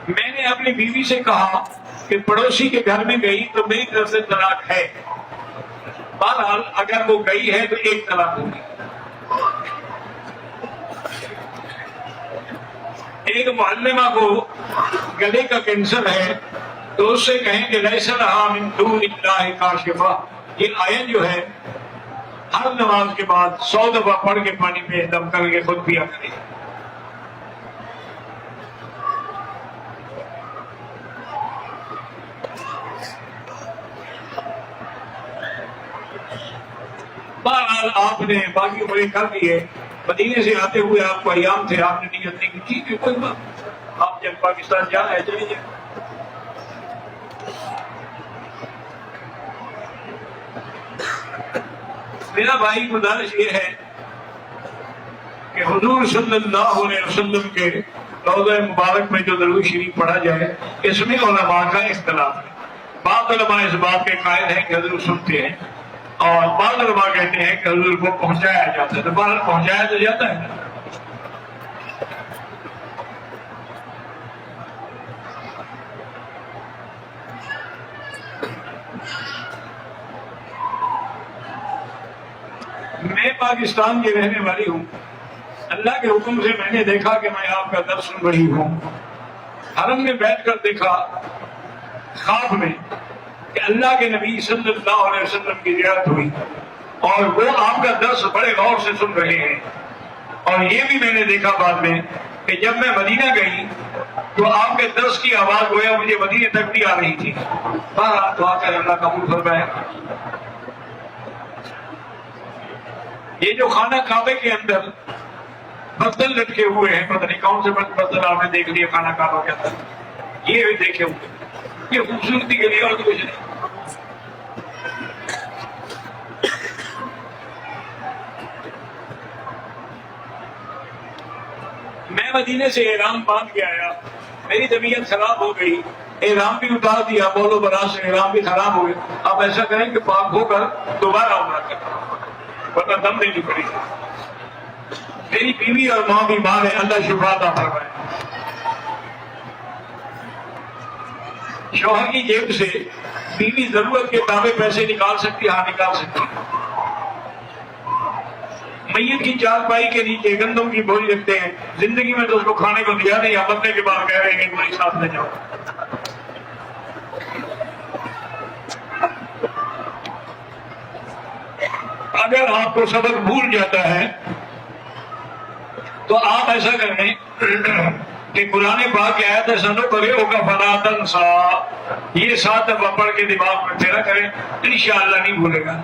میں نے اپنی بیوی سے کہا کہ پڑوسی کے گھر میں گئی تو میری طرف سے طلاق ہے. بہرحال اگر وہ گئی ہے تو ایک طلاق ہوگی. ایک معلمہ کو گلے کا کینسر ہے تو اس سے کہیں کہ لیس لہا من دون اللہ کاشفہ. یہ آیت جو ہے ہر نماز کے بعد 100 دفعہ پڑھ کے پانی میں دم کر کے خود پیا کرے. بہرحال آپ نے باقی بڑے کر دیے. مدینے سے آتے ہوئے آپ کو ایام تھے, آپ نے نیت نہیں کی. ٹھیک ہے, کوئی بات, آپ جب پاکستان جانا ہے چلے جائیں. میرا بھائی گزارش یہ ہے کہ حضور صلی اللہ علیہ وسلم کے روضہ مبارک میں جو درود شریف پڑھا جائے اس میں علماء کا اختلاف ہے. بعض علماء اس بات کے قائل ہیں کہ حضور سنتے ہیں اور بعض علماء کہتے ہیں کہ حضور کو پہنچایا جاتا ہے. تو باہر پہنچایا تو جاتا ہے. میں پاکستان کی رہنے والی ہوں. اللہ کے حکم سے میں نے دیکھا کہ میں آپ کا درس سن رہی ہوں. حرم میں بیٹھ کر دیکھا خواب میں کہ اللہ کے نبی صلی اللہ علیہ وسلم کی زیارت ہوئی اور وہ آپ کا درس بڑے غور سے سن رہے ہیں. اور یہ بھی میں نے دیکھا بعد میں کہ جب میں مدینہ گئی تو آپ کے درس کی آواز گویا مجھے مدینے تک بھی آ رہی تھی. بہرحال دعا کر اللہ قبول فرمائے. یہ جو خانہ کعبے کے اندر برتن لٹکے ہوئے ہیں, پتہ نہیں کون سے برتن آپ نے دیکھ لیا خانہ کعبہ کے اندر, یہ بھی دیکھے ہوئے, یہ خوبصورتی کے لیے اور کچھ نہیں. میں مدینے سے احرام باندھ کے آیا, میری طبیعت خراب ہو گئی, احرام بھی اتار دیا, بولو برا سے احرام بھی خراب ہو گیا. آپ ایسا کریں کہ پاک ہو کر دوبارہ عمرہ کریں, ورنہ دم نہیں نکلے گا. میری بیوی اور ماں بیمار ہے, اللہ شفا عطا فرمائے. شوہر کی جیب سے بیوی ضرورت کے تابع پیسے نکال سکتی, ہاں نکال سکتی. میت کی چارپائی کے نیچے گندم کی بوری رکھتے ہیں. زندگی میں تو اس کو کھانے کو دیا نہیں, مرنے کے بعد کہہ رہے ہیں کہ میری ساتھ لے جاؤ. اگر آپ کو سبق بھول جاتا ہے تو آپ ایسا کریں کہ قرآن پاک کی آیت ہے سنقرئک فلا تنسیٰ, یہ 7 دفعہ پڑھ کے دماغ میں پھیرا کریں, انشاءاللہ نہیں بھولے گا.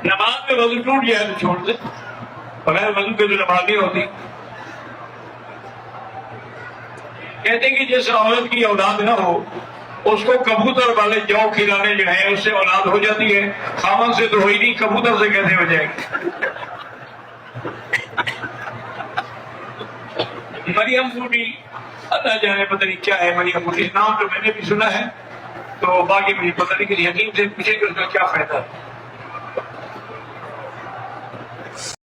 نماز میں وضو ٹوٹ جائے تو چھوڑ دے, بغیر وضو کے تو نماز نہیں ہوتی. کہتے ہیں کہ جس عورت کی اولاد نہ ہو اس کو کبوتر والے جو کھلانے جو ہیں اس سے اولاد ہو جاتی ہے. خامن سے تو ہوئی نہیں, کبوتر سے کیسے ہو جائے گی. مریم بوٹی, اللہ جانے پتہ نہیں کیا ہے مریم بوٹی, نام تو میں نے بھی سنا ہے, تو باقی مجھے پتہ نہیں کہ حکیم سے پوچھے کہ اس کا کیا فائدہ ہے.